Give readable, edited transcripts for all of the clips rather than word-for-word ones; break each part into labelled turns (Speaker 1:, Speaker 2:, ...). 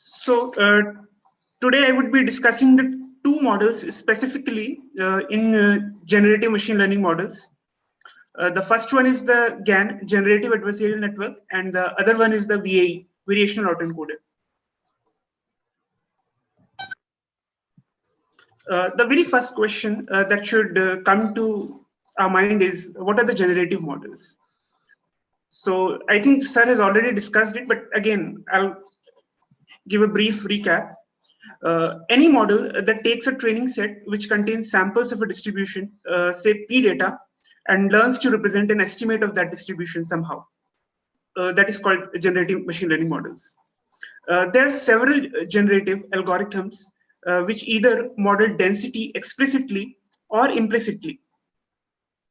Speaker 1: So today I would be discussing the two models specifically in generative machine learning models. The first one is the GAN, Generative Adversarial Network, and the other one is the VAE, Variational Autoencoder. The very first question that should come to our mind is, what are the generative models? So I think Sir has already discussed it, but again, I'll give a brief recap. Any model that takes a training set which contains samples of a distribution, say P data, and learns to represent an estimate of that distribution somehow. That is called generative machine learning models. There are several generative algorithms which either model density explicitly or implicitly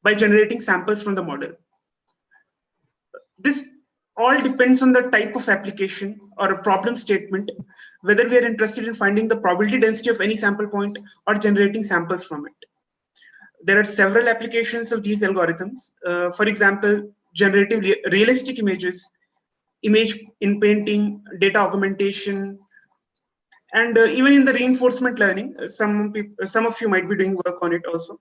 Speaker 1: by generating samples from the model. This all depends on the type of application or a problem statement, whether we are interested in finding the probability density of any sample point or generating samples from it. There are several applications of these algorithms. For example, generative realistic images, image in painting, data augmentation, and even in the reinforcement learning. Some of you might be doing work on it also.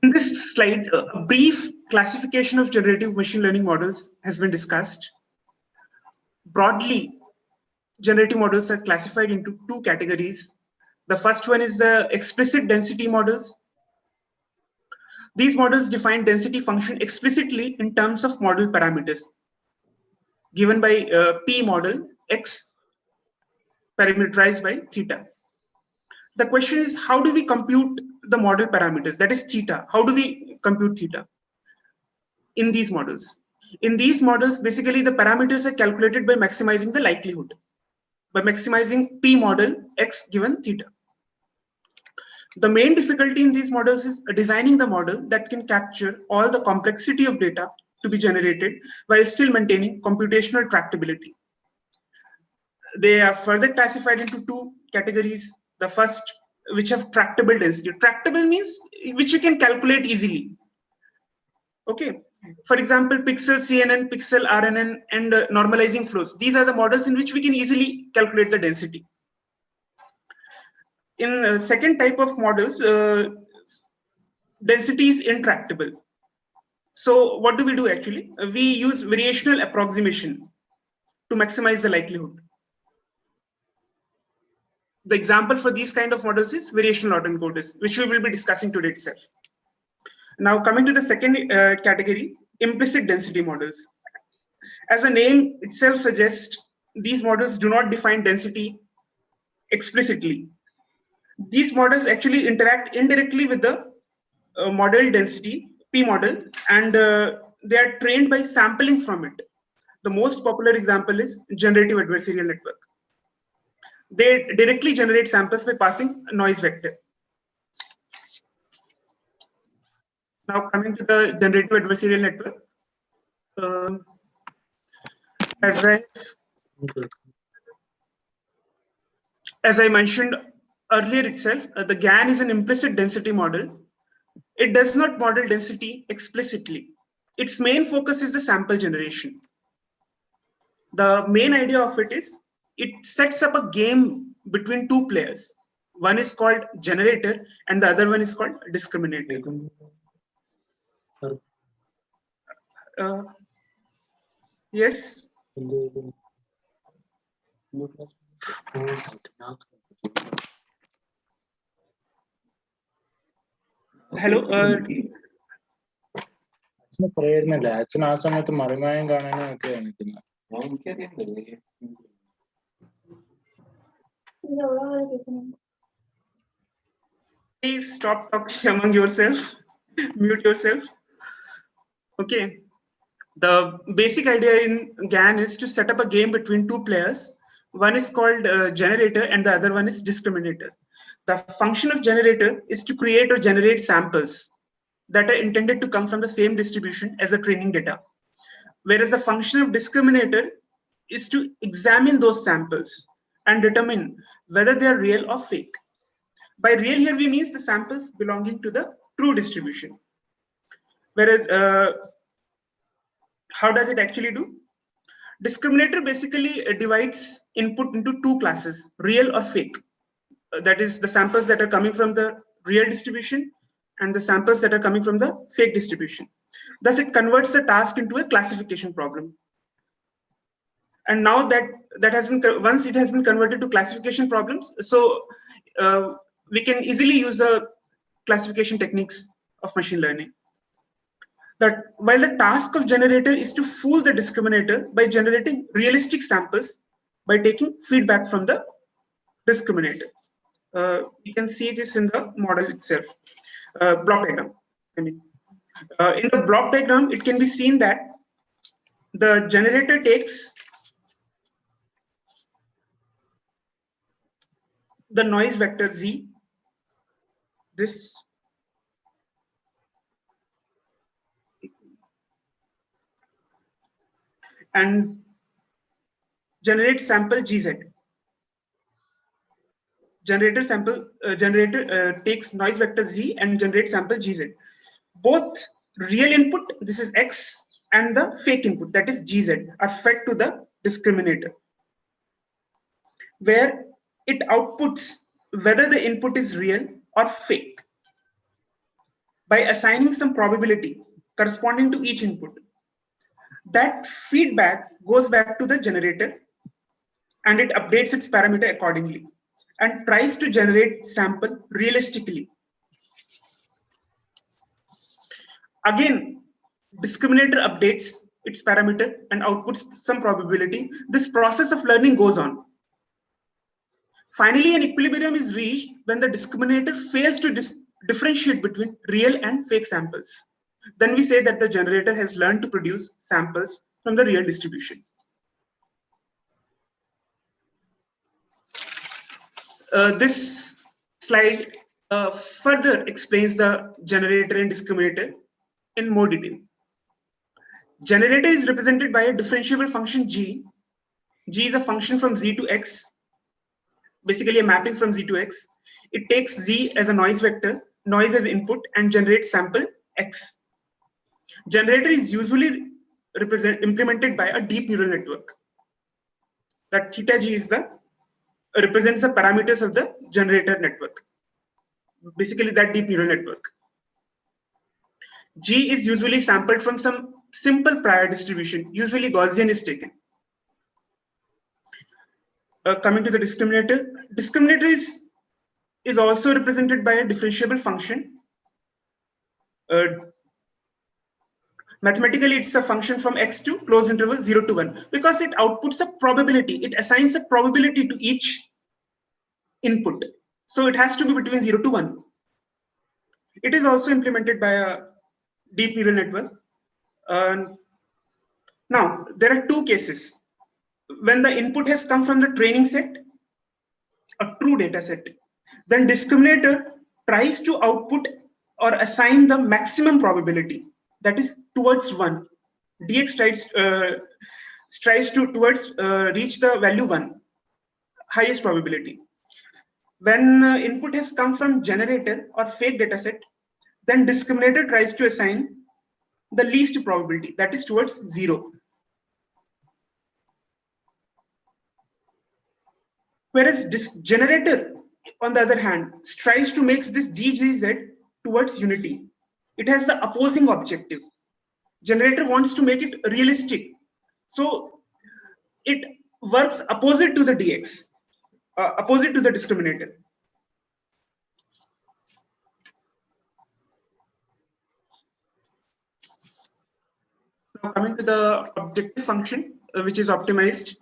Speaker 1: In this slide, a brief classification of generative machine learning models has been discussed. Broadly, generative models are classified into two categories. The first one is the explicit density models. These models define density function explicitly in terms of model parameters given by P model X parameterized by theta. The question is, how do we compute the model parameters? That is theta. How do we compute theta in these models? In these models, basically the parameters are calculated by maximizing the likelihood, by maximizing P model X given theta. The main difficulty in these models is designing the model that can capture all the complexity of data to be generated while still maintaining computational tractability. They are further classified into two categories. The first, which have tractable density. Tractable means which you can calculate easily. Okay. For example, pixel CNN, pixel RNN, and normalizing flows. These are the models in which we can easily calculate the density. In the second type of models, density is intractable. So what do we do actually? We use variational approximation to maximize the likelihood. The example for these kind of models is variational autoencoders, which we will be discussing today itself. Now coming to the second category, implicit density models. As the name itself suggests, these models do not define density explicitly. These models actually interact indirectly with the model density, P model, and they are trained by sampling from it. The most popular example is generative adversarial network. They directly generate samples by passing a noise vector. Now coming to the generative adversarial network. As I mentioned earlier itself, the GAN is an implicit density model. It does not model density explicitly. Its main focus is the sample generation. The main idea of it is it sets up a game between two players. One is called generator and the other one is called discriminator. Yes. Hello. Please stop talking among yourself. Mute yourself. Okay. The basic idea in GAN is to set up a game between two players. One is called generator and the other one is discriminator. The function of generator is to create or generate samples that are intended to come from the same distribution as the training data. Whereas the function of discriminator is to examine those samples and determine whether they are real or fake. By real here we mean the samples belonging to the true distribution. Whereas how does it actually do? Discriminator basically divides input into two classes, real or fake. That is the samples that are coming from the real distribution and the samples that are coming from the fake distribution. Thus, it converts the task into a classification problem. And now that has been, once it has been converted to classification problems, so we can easily use the classification techniques of machine learning. That while the task of generator is to fool the discriminator by generating realistic samples by taking feedback from the discriminator. You can see this in the model itself, block diagram. I mean, in the block diagram, it can be seen that the generator takes the noise vector Z, this, and generates sample GZ. Generator takes noise vector Z and generates sample GZ. Both real input, this is X, and the fake input, that is GZ, are fed to the discriminator, where it outputs whether the input is real or fake by assigning some probability corresponding to each input. That feedback goes back to the generator and it updates its parameter accordingly and tries to generate sample realistically. Again, discriminator updates its parameter and outputs some probability. This process of learning goes on. Finally, an equilibrium is reached when the discriminator fails to differentiate between real and fake samples. Then we say that the generator has learned to produce samples from the real distribution. This slide further explains the generator and discriminator in more detail. Generator is represented by a differentiable function G. G is a function from Z to X, basically a mapping from Z to X. It takes Z as a noise vector, noise as input, and generates sample X. Generator is usually implemented by a deep neural network. That theta G is represents the parameters of the generator network, basically that deep neural network. G is usually sampled from some simple prior distribution, usually Gaussian is taken. Coming to the discriminator is also represented by a differentiable function. Mathematically, it's a function from X to closed interval 0 to 1 because it outputs a probability. It assigns a probability to each input. So it has to be between 0 to 1. It is also implemented by a deep neural network. Now, there are two cases. When the input has come from the training set, a true data set, then discriminator tries to output or assign the maximum probability, that is towards 1. DX tries towards reach the value 1, highest probability. When input has come from generator or fake data set, then discriminator tries to assign the least probability, that is towards 0. Whereas generator, on the other hand, tries to make this DGZ towards unity. It has the opposing objective. Generator wants to make it realistic. So it works opposite to the DX, opposite to the discriminator. Now coming to the objective function, which is optimized.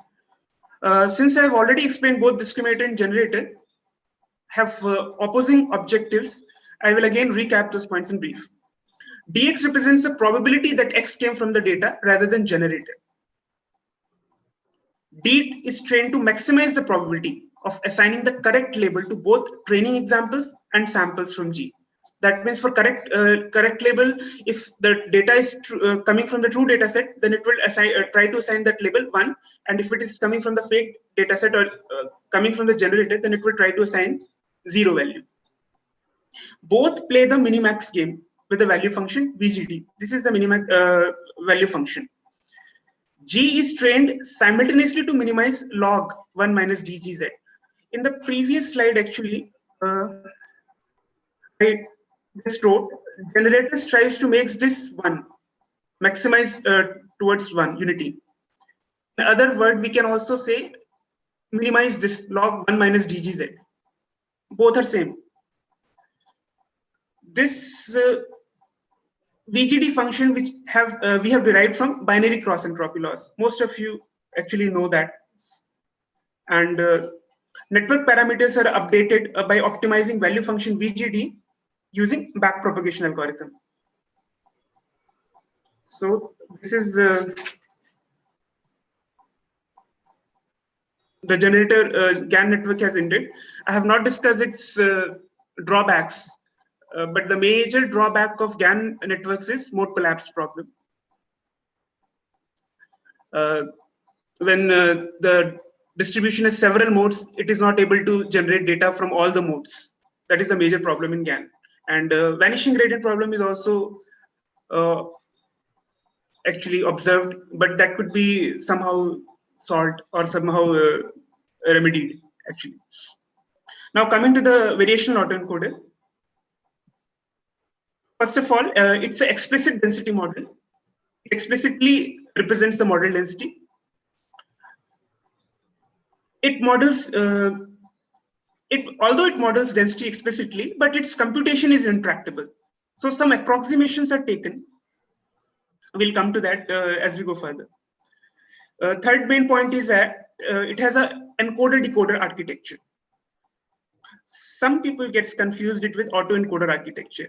Speaker 1: Since I have already explained both discriminator and generator have opposing objectives, I will again recap those points in brief. DX represents the probability that X came from the data rather than generated. D is trained to maximize the probability of assigning the correct label to both training examples and samples from G. That means for correct label, if the data is coming from the true data set, then it will try to assign that label 1. And if it is coming from the fake data set or coming from the generator, then it will try to assign 0 value. Both play the minimax game with the value function VGD. This is the minimax value function. G is trained simultaneously to minimize log 1 minus dgz. In the previous slide, actually, I just wrote generators tries to make this 1, maximize towards 1 unity. In other word, we can also say minimize this log 1 minus dgz. Both are same. This VGD function which we have derived from binary cross entropy laws. Most of you actually know that. And network parameters are updated by optimizing value function VGD using backpropagation algorithm. So this is the generator GAN network has ended. I have not discussed its drawbacks, but the major drawback of GAN networks is mode collapse problem. When the distribution has several modes, it is not able to generate data from all the modes. That is a major problem in GAN. And vanishing gradient problem is also actually observed, but that could be somehow solved or somehow remedied, actually. Now coming to the variational autoencoder. First of all, it's an explicit density model. It explicitly represents the model density. It models, although it models density explicitly, but its computation is intractable. So some approximations are taken. We'll come to that as we go further. Third main point is that it has an encoder-decoder architecture. Some people gets confused it with autoencoder architecture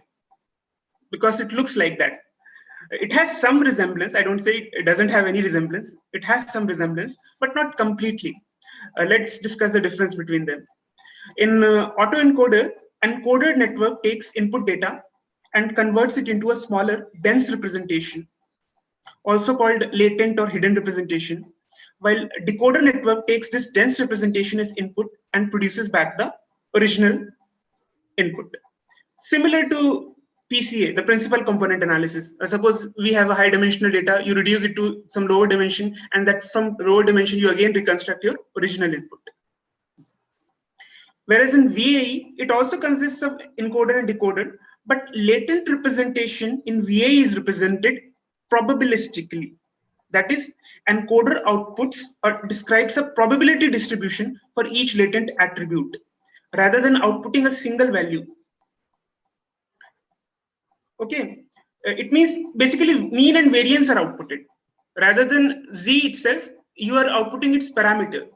Speaker 1: because it looks like that. It has some resemblance. I don't say it doesn't have any resemblance. It has some resemblance, but not completely. Let's discuss the difference between them. In autoencoder, encoder network takes input data and converts it into a smaller, dense representation, also called latent or hidden representation, while decoder network takes this dense representation as input and produces back the original input. Similar to PCA, the principal component analysis. Suppose we have a high dimensional data, you reduce it to some lower dimension, and that from lower dimension, you again reconstruct your original input. Whereas in VAE, it also consists of encoder and decoder, but latent representation in VAE is represented probabilistically. That is, encoder outputs or describes a probability distribution for each latent attribute, rather than outputting a single value. Okay, it means basically mean and variance are outputted. Rather than Z itself, you are outputting its parameter.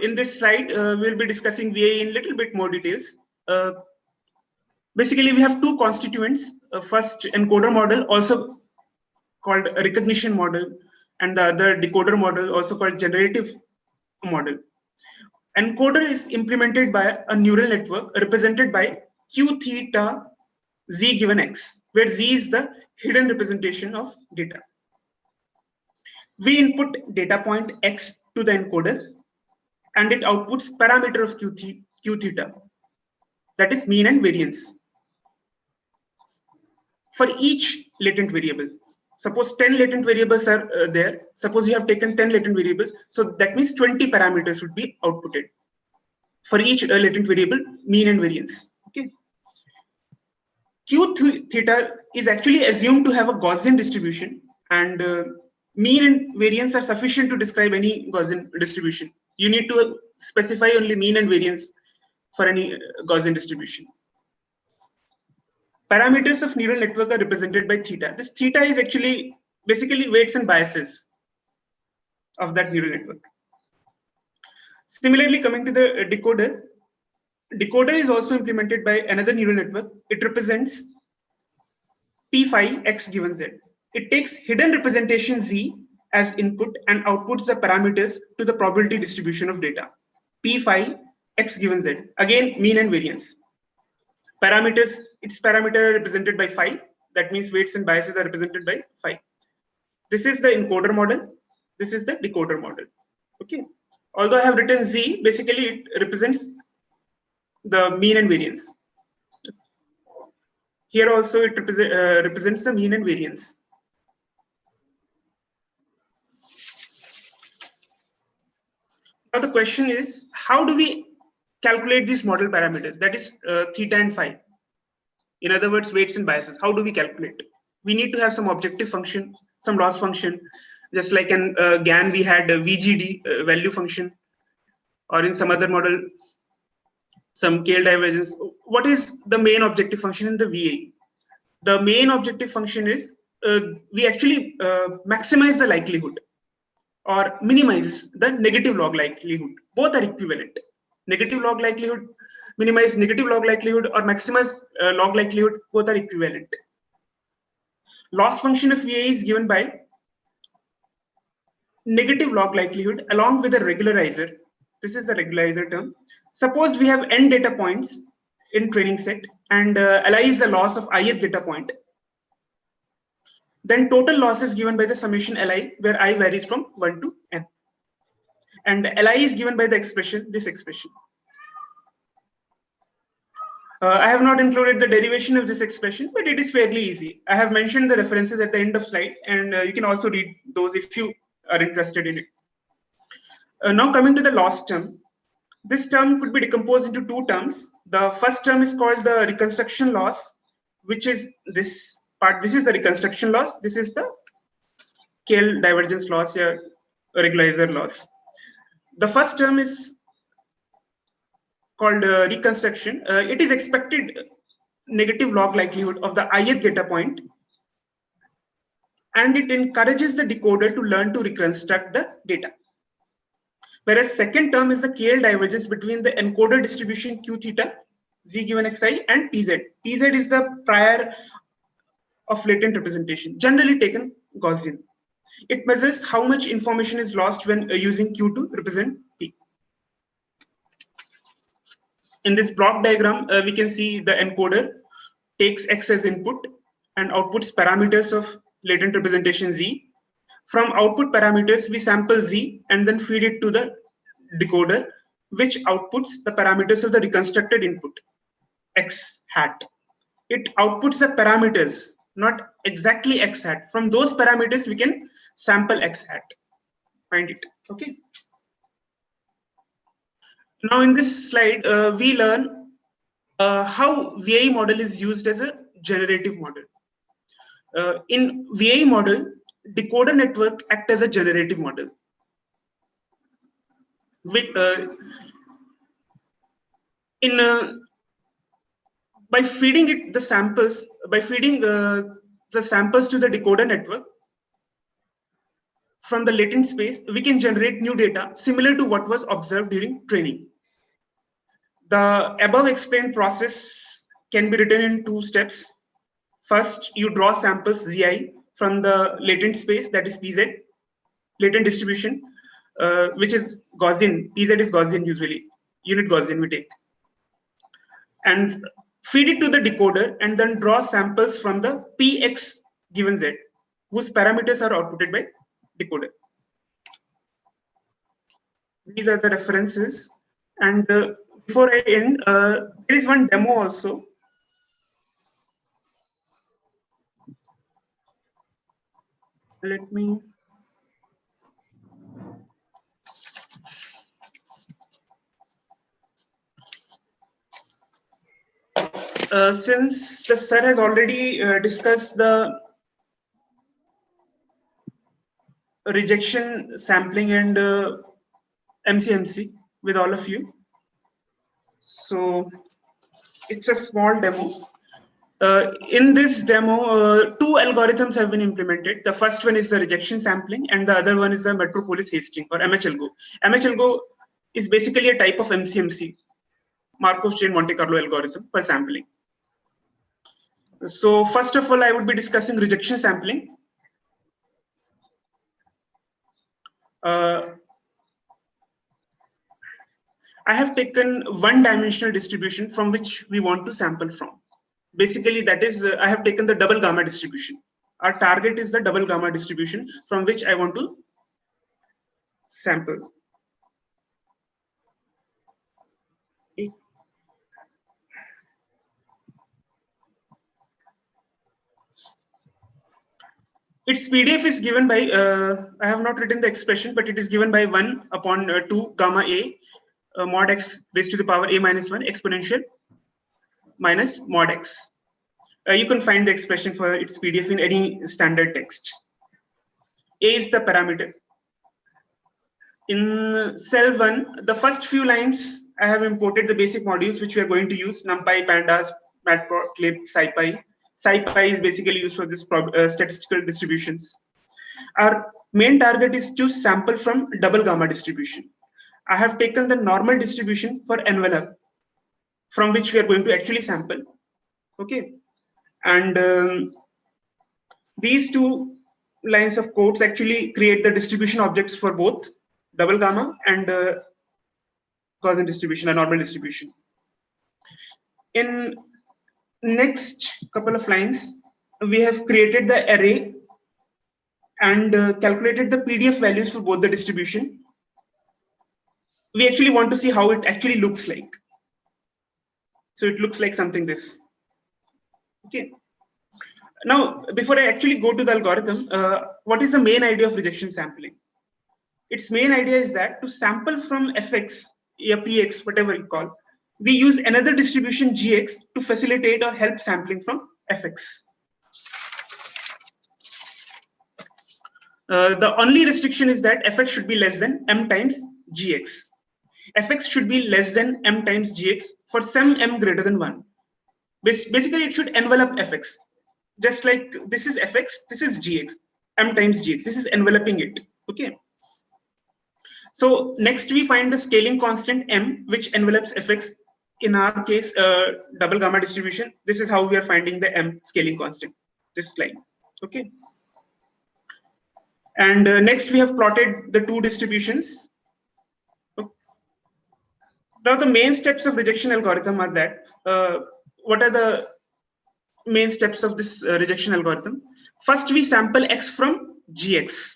Speaker 1: In this slide, we'll be discussing VAE in a little bit more details. Basically, we have two constituents. First, encoder model, also called a recognition model, and the other decoder model, also called generative model. Encoder is implemented by a neural network represented by Q theta Z given X, where Z is the hidden representation of data. We input data point X to the encoder, and it outputs parameter of Q theta, that is mean and variance. For each latent variable, suppose 10 latent variables are there. Suppose you have taken 10 latent variables, so that means 20 parameters would be outputted for each latent variable, mean and variance. Okay. Q theta is actually assumed to have a Gaussian distribution, and mean and variance are sufficient to describe any Gaussian distribution. You need to specify only mean and variance for any Gaussian distribution. Parameters of neural network are represented by theta. This theta is actually basically weights and biases of that neural network. Similarly, coming to the decoder, decoder is also implemented by another neural network. It represents P phi X given Z. It takes hidden representation Z as input and outputs the parameters to the probability distribution of data. P phi X given Z. Again, mean and variance. Parameters, its parameter are represented by phi. That means weights and biases are represented by phi. This is the encoder model. This is the decoder model. Okay. Although I have written Z, basically it represents the mean and variance. Here also it represents the mean and variance. Now the question is, how do we calculate these model parameters, that is theta and phi? In other words, weights and biases. How do we calculate? We need to have some objective function, some loss function, just like in GAN we had a VGD value function, or in some other model, some KL divergence. What is the main objective function in the VA? The main objective function is we actually maximize the likelihood or minimize the negative log likelihood. Both are equivalent. Negative log likelihood, minimize negative log likelihood, or maximize log likelihood, both are equivalent. Loss function of VA is given by negative log likelihood along with a regularizer. This is the regularizer term. Suppose we have n data points in training set and Li is the loss of ith data point. Then total loss is given by the summation Li, where I varies from 1 to n. And Li is given by the expression, this expression. I have not included the derivation of this expression, but it is fairly easy. I have mentioned the references at the end of slide, and you can also read those if you are interested in it. Now coming to the loss term. This term could be decomposed into two terms. The first term is called the reconstruction loss, which is this part. This is the reconstruction loss. This is the KL divergence loss or regularizer loss. The first term is called reconstruction. It is expected negative log likelihood of the ith data point, and it encourages the decoder to learn to reconstruct the data. Whereas second term is the KL divergence between the encoder distribution Q theta, Z given Xi, and PZ. PZ is the prior of latent representation, generally taken Gaussian. It measures how much information is lost when using Q to represent P. In this block diagram, we can see the encoder takes X as input and outputs parameters of latent representation Z. From output parameters, we sample Z and then feed it to the decoder, which outputs the parameters of the reconstructed input, X hat. It outputs the parameters, not exactly X hat. From those parameters, we can sample X hat. Find it, okay? Now in this slide, we learn how VAE model is used as a generative model. In VAE model, decoder network act as a generative model. With, by feeding it the samples, by feeding the samples to the decoder network from the latent space, we can generate new data similar to what was observed during training. The above explained process can be written in two steps. First, you draw samples Zi from the latent space, that is PZ, latent distribution, which is Gaussian. PZ is Gaussian usually, unit Gaussian we take. And feed it to the decoder and then draw samples from the Px given Z, whose parameters are outputted by decoder. These are the references. And before I end, there is one demo also. Let me. Since the sir has already discussed the rejection sampling and MCMC with all of you, so it's a small demo. In this demo, two algorithms have been implemented. The first one is the rejection sampling, and the other one is the Metropolis hasting or MHLGO. MHLGO is basically a type of MCMC, Markov chain Monte Carlo algorithm for sampling. So first of all, I would be discussing rejection sampling. I have taken one-dimensional distribution from which we want to sample from. Basically, that is, I have taken the double gamma distribution. Our target is the double gamma distribution from which I want to sample. Its PDF is given by, I have not written the expression, but it is given by 1 upon 2 gamma A mod x raised to the power a minus 1 exponential minus mod x. You can find the expression for its PDF in any standard text. A is the parameter. In cell 1, the first few lines, I have imported the basic modules which we are going to use: NumPy, Pandas, Matplotlib, SciPy. SciPy is basically used for this statistical distributions. Our main target is to sample from double gamma distribution. I have taken the normal distribution for envelope from which we are going to actually sample. Okay. And these two lines of codes actually create the distribution objects for both double gamma and Gaussian distribution, a normal distribution. In next couple of lines, we have created the array and calculated the PDF values for both the distribution. We actually want to see how it actually looks like. So it looks like something this. Okay. Now, before I actually go to the algorithm, what is the main idea of rejection sampling? Its main idea is that to sample from fx, or px, whatever you call, we use another distribution gx to facilitate or help sampling from fx. The only restriction is that fx should be less than m times gx. Fx should be less than m times gx for some m greater than 1. Basically, it should envelop fx. Just like this is fx, this is gx, m times gx. This is enveloping it. Okay. So next we find the scaling constant m, which envelopes fx. In our case, double gamma distribution. This is how we are finding the m scaling constant. This line. Okay. And next we have plotted the two distributions. Now the main steps of rejection algorithm are that, what are the main steps of this rejection algorithm? First, we sample x from gx,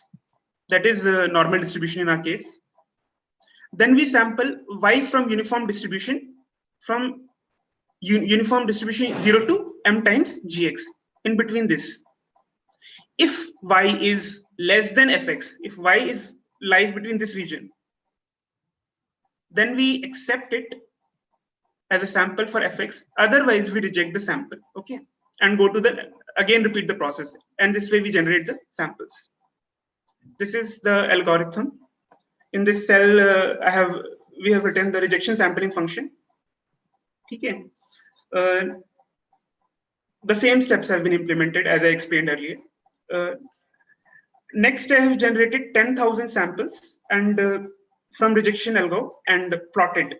Speaker 1: that is normal distribution in our case. Then we sample y from uniform distribution, from uniform distribution 0 to m times gx. In between this, if y is less than fx, if y lies between this region, then we accept it as a sample for fx. Otherwise, we reject the sample. Okay, and go to the again repeat the process, and this way we generate the samples. This is the algorithm. In this cell, we have written the rejection sampling function. Okay. The same steps have been implemented as I explained earlier. Next, I have generated 10,000 samples and from rejection algo and plotted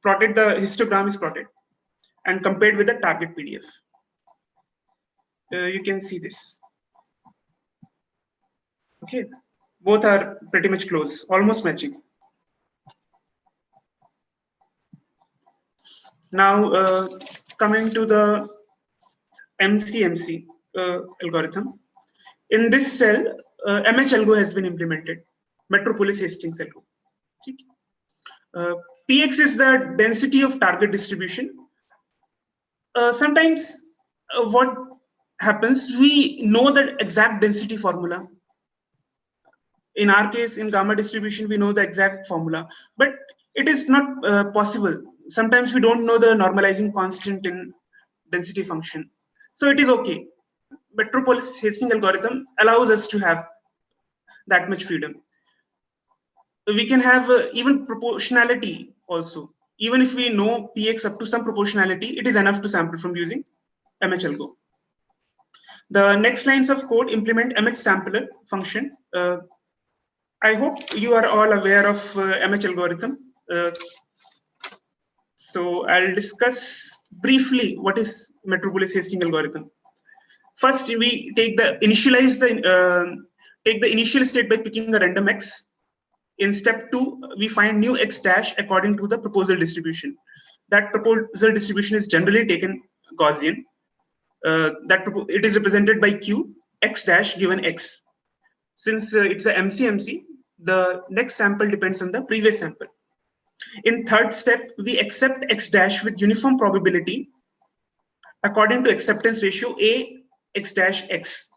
Speaker 1: the histogram is plotted and compared with the target PDF. You can see this. Okay, both are pretty much close, almost matching. Now, coming to the MCMC algorithm. In this cell, MHAlgo has been implemented, Metropolis Hastings algo. Px is the density of target distribution. Sometimes what happens, we know the exact density formula. In our case, in gamma distribution, we know the exact formula, but it is not possible. Sometimes we don't know the normalizing constant in density function. So it is okay. Metropolis Hastings algorithm allows us to have that much freedom. We can have even proportionality also. Even if we know Px up to some proportionality, it is enough to sample from using MHAlgo. The next lines of code implement MHSampler function. I hope you are all aware of MH algorithm. So I'll discuss briefly what is Metropolis Hastings algorithm. First, we take the initial state by picking a random x. In step 2, we find new x dash according to the proposal distribution. That proposal distribution is generally taken Gaussian. It is represented by q x dash given x. Since it's a MCMC, the next sample depends on the previous sample. In third step, we accept x dash with uniform probability according to acceptance ratio a x dash x.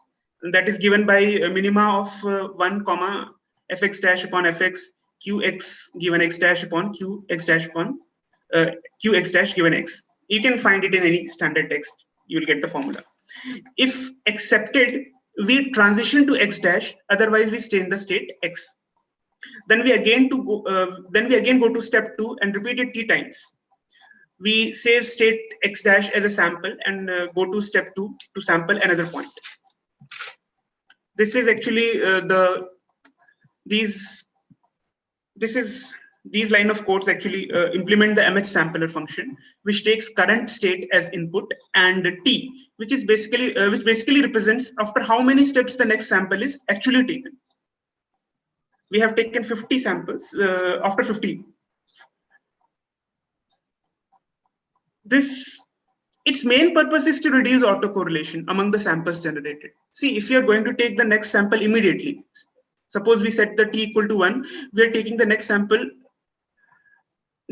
Speaker 1: that is given by a minima of 1 comma fx dash upon fx qx given x dash upon qx dash upon qx dash given x. You can find it in any standard text. You will get the formula. If accepted, we transition to x dash. Otherwise, we stay in the state x. Then we again go to step 2 and repeat it t times. We save state x dash as a sample and go to step 2 to sample another point. This is actually these line of codes actually implement the mh sampler function, which takes current state as input, and t, which basically represents after how many steps the next sample is actually taken. We have taken 50 samples. After 50, its main purpose is to reduce autocorrelation among the samples generated. See, if you are going to take the next sample immediately, suppose we set the t equal to 1, we are taking the next sample,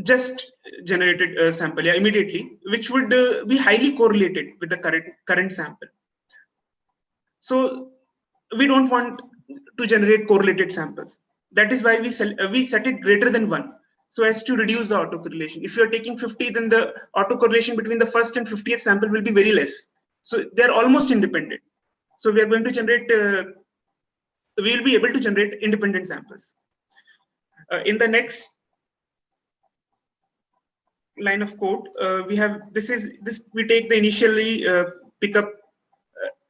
Speaker 1: just generated sample, immediately, which would be highly correlated with the current sample. So we don't want to generate correlated samples. That is why we set it greater than 1, so as to reduce the autocorrelation. If you're taking 50, then the autocorrelation between the first and 50th sample will be very less. So they're almost independent. So we are going to generate, we will be able to generate independent samples. In the next line of code, we have, we take the initially pick up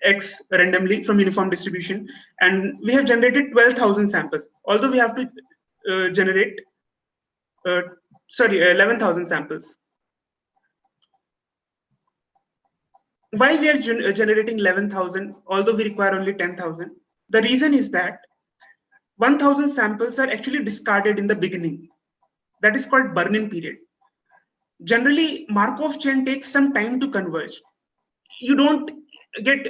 Speaker 1: x randomly from uniform distribution, and we have generated 12,000 samples. Although we have to generate 11,000 samples. Why we are generating 11,000 although we require only 10,000? The reason is that 1,000 samples are actually discarded in the beginning. That is called burn-in period. Generally, Markov chain takes some time to converge. You don't get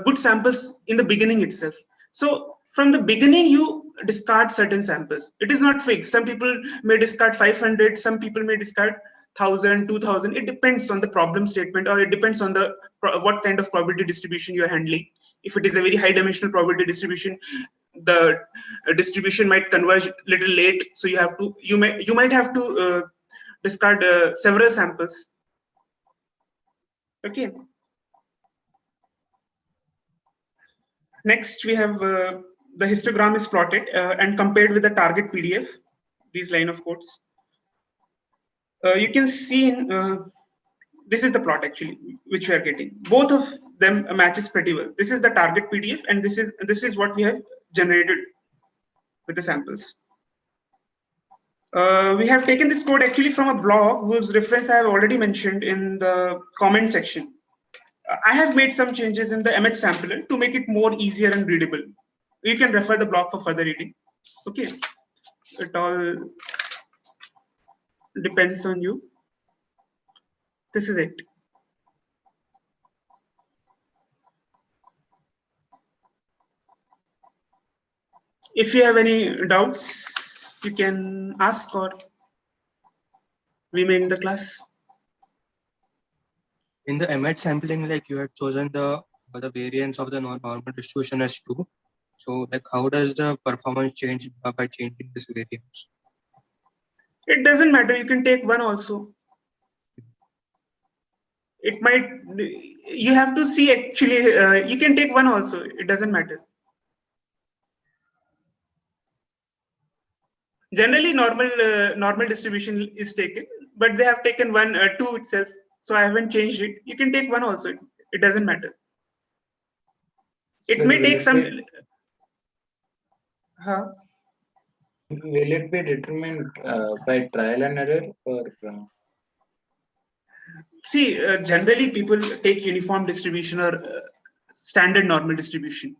Speaker 1: good samples in the beginning itself. So from the beginning, you discard certain samples. It is not fixed. Some people may discard 500, some people may discard 1,000, 2,000. It depends on the problem statement, or it depends on the what kind of probability distribution you are handling. If it is a very high dimensional probability distribution, the distribution might converge a little late. So you might have to discard several samples. Okay. Next, we have the histogram is plotted and compared with the target PDF, these line of codes. You can see this is the plot actually, which we are getting. Both of them matches pretty well. This is the target PDF, and this is what we have generated with the samples. We have taken this code actually from a blog whose reference I have already mentioned in the comment section. I have made some changes in the MH sampler to make it more easier and readable. You can refer the blog for further reading. Okay, it all depends on you. This is it. If you have any doubts, you can ask, or we may end the class.
Speaker 2: In the MH sampling, like you had chosen the variance of the normal distribution as 2. So like how does the performance change by changing this variance?
Speaker 1: It doesn't matter. You can take 1 also. It might, you have to see actually, you can take 1 also. It doesn't matter. Generally, normal distribution is taken, but they have taken 1, 2 itself. So I haven't changed it. You can take 1 also. It doesn't matter. It may take some.
Speaker 3: Will it be determined by trial and error, or?
Speaker 1: See, generally people take uniform distribution or standard normal distribution.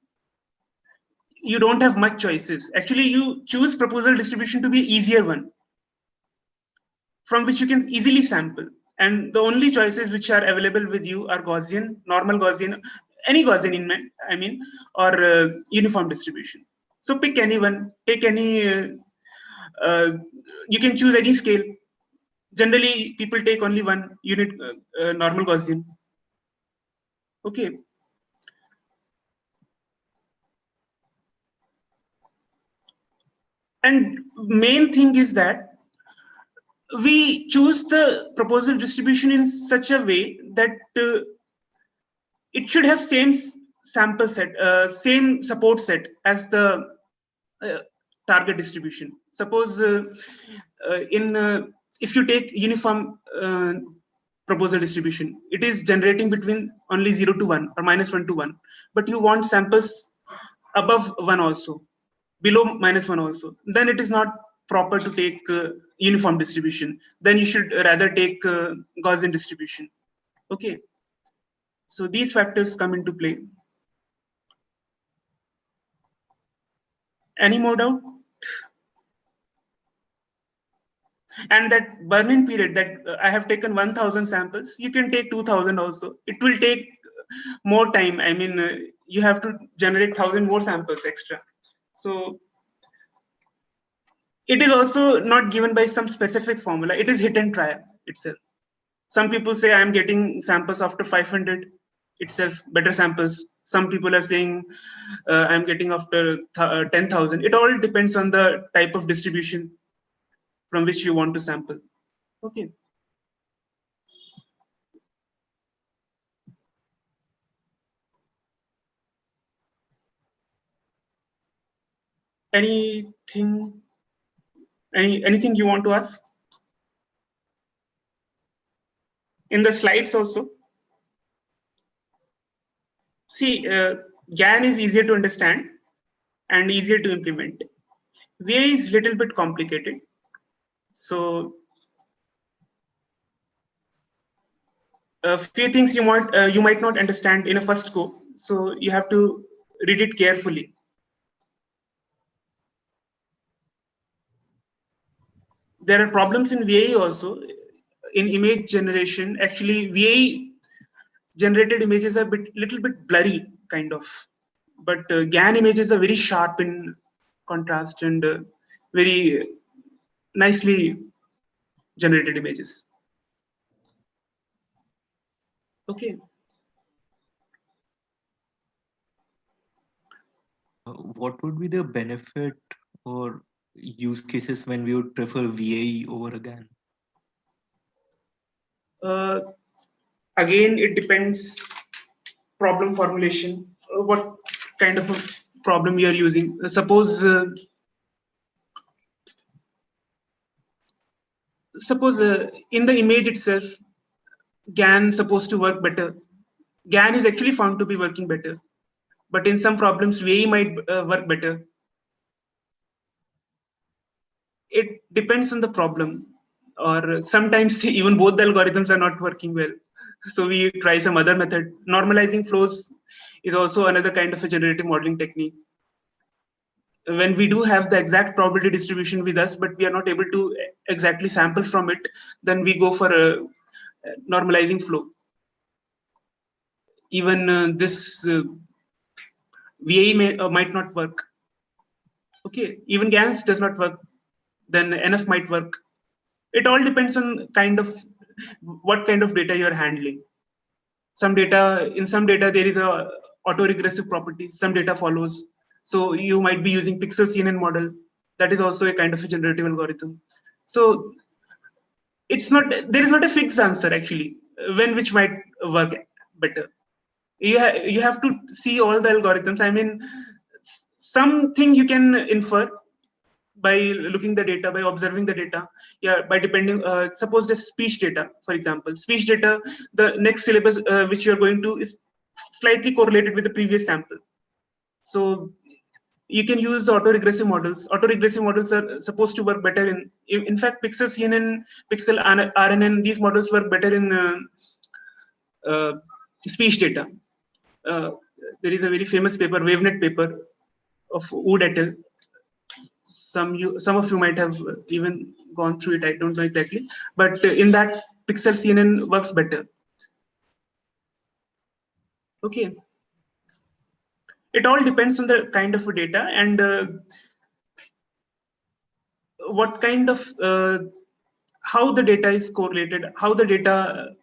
Speaker 1: You don't have much choices. Actually, you choose proposal distribution to be easier one, from which you can easily sample. And the only choices which are available with you are Gaussian, normal Gaussian, any Gaussian or uniform distribution. So pick any one, take any, you can choose any scale. Generally, people take only one unit normal Gaussian. Okay. And main thing is that we choose the proposal distribution in such a way that it should have same sample set, same support set as the uh, target distribution. Suppose in if you take uniform proposal distribution, it is generating between only 0 to 1 or -1 to 1, but you want samples above 1 also, below -1 also, then it is not proper to take uniform distribution. Then you should rather take Gaussian distribution. Okay, so these factors come into play. Any more doubt? And that burn-in period, that I have taken 1000 samples, you can take 2000 also. It will take more time. I mean, you have to generate 1000 more samples extra. So it is also not given by some specific formula. It is hit and try itself. Some people say I'm getting samples after 500 itself, better samples. Some people are saying I'm getting after 10,000. It all depends on the type of distribution from which you want to sample. Okay. Anything, anything you want to ask? In the slides also. See, GAN is easier to understand and easier to implement. VA is little bit complicated. So a few things you might not understand in a first go. So you have to read it carefully. There are problems in VAE also. In image generation, actually VAE generated images are little bit blurry, kind of. But GAN images are very sharp in contrast and very nicely generated images. Okay.
Speaker 4: What would be the benefit or use cases when we would prefer VAE over a GAN?
Speaker 1: Again, it depends problem formulation, what kind of a problem you are using. Suppose in the image itself, GAN supposed to work better. GAN is actually found to be working better, but in some problems, VAE might work better. It depends on the problem, or sometimes even both the algorithms are not working well. So we try some other method. Normalizing flows is also another kind of a generative modeling technique. When we do have the exact probability distribution with us, but we are not able to exactly sample from it, then we go for a normalizing flow. Even this VAE might not work. Okay, even GANs does not work, then NF might work. It all depends on what kind of data you're handling. In some data, there is a autoregressive property, some data follows. So you might be using pixel CNN model. That is also a kind of a generative algorithm. So there is not a fixed answer actually, when which might work better. You have to see all the algorithms. I mean, something you can infer by looking the data, by observing the data. Yeah, by depending, suppose the speech data, for example. Speech data, the next syllabus which you're going to is slightly correlated with the previous sample. So you can use autoregressive models. Autoregressive models are supposed to work better in fact, Pixel CNN, Pixel RNN, these models work better in speech data. There is a very famous paper, WaveNet paper of Wood et al. Some of you might have even gone through it. I don't know exactly, but in that Pixel CNN works better. Okay, it all depends on the kind of data and what kind of how the data is correlated, how the data.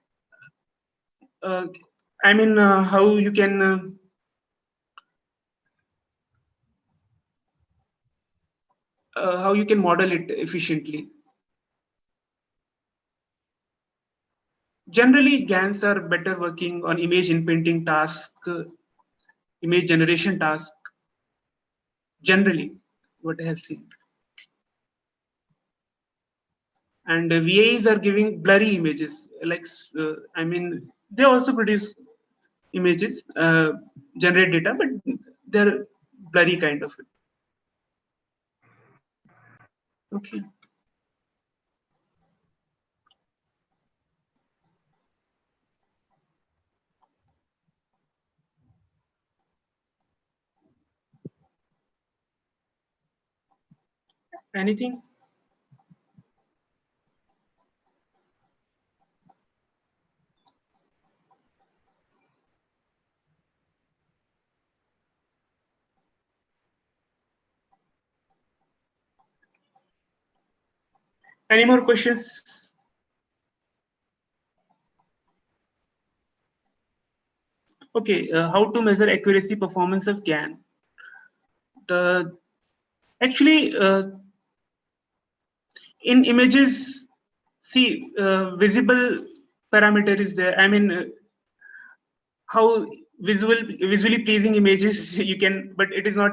Speaker 1: I mean, how you can. how you can model it efficiently. Generally, GANs are better working on image inpainting task, image generation task. Generally, what I have seen. And VAs are giving blurry images. Like, I mean, they also produce images, generate data, but they're blurry kind of it. Okay. Anything? Any more questions? Okay, how to measure accuracy performance of GAN? Actually, in images, see, visible parameter is there. I mean, how visually pleasing images you can, but it is not.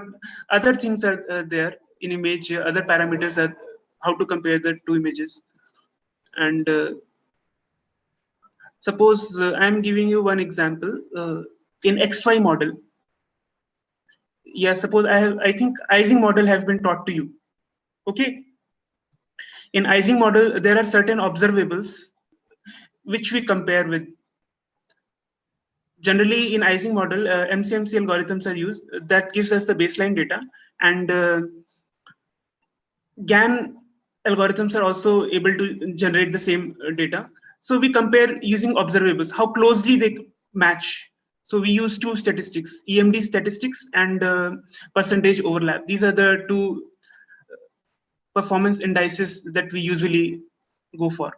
Speaker 1: Other things are there in image. Other parameters are how to compare the two images. And suppose I'm giving you one example in XY model. Yeah, suppose I think Ising model has been taught to you. Okay. In Ising model, there are certain observables which we compare with. Generally, in Ising model, MCMC algorithms are used. That gives us the baseline data, and GAN algorithms are also able to generate the same data. So we compare using observables, how closely they match. So we use two statistics, EMD statistics and percentage overlap. These are the two performance indices that we usually go for.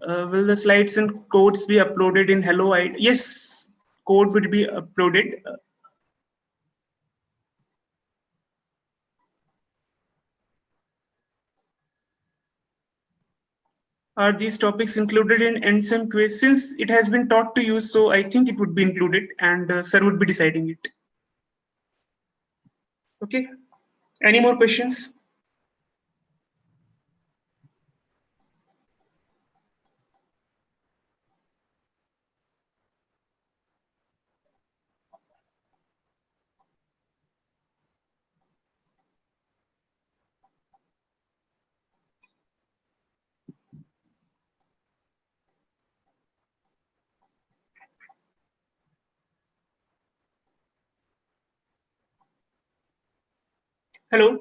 Speaker 1: Will the slides and codes be uploaded in Hello ID? Yes, code will be uploaded. Are these topics included in NSEM quiz? Since it has been taught to you, so I think it would be included, and sir would be deciding it. Okay. Any more questions? Hello.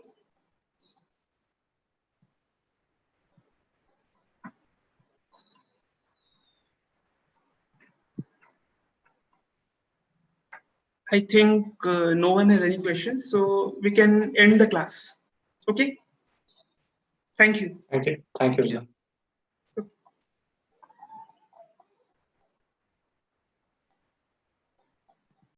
Speaker 1: I think no one has any questions, so we can end the class. Okay. Thank you.
Speaker 3: Thank you. Thank you, sir.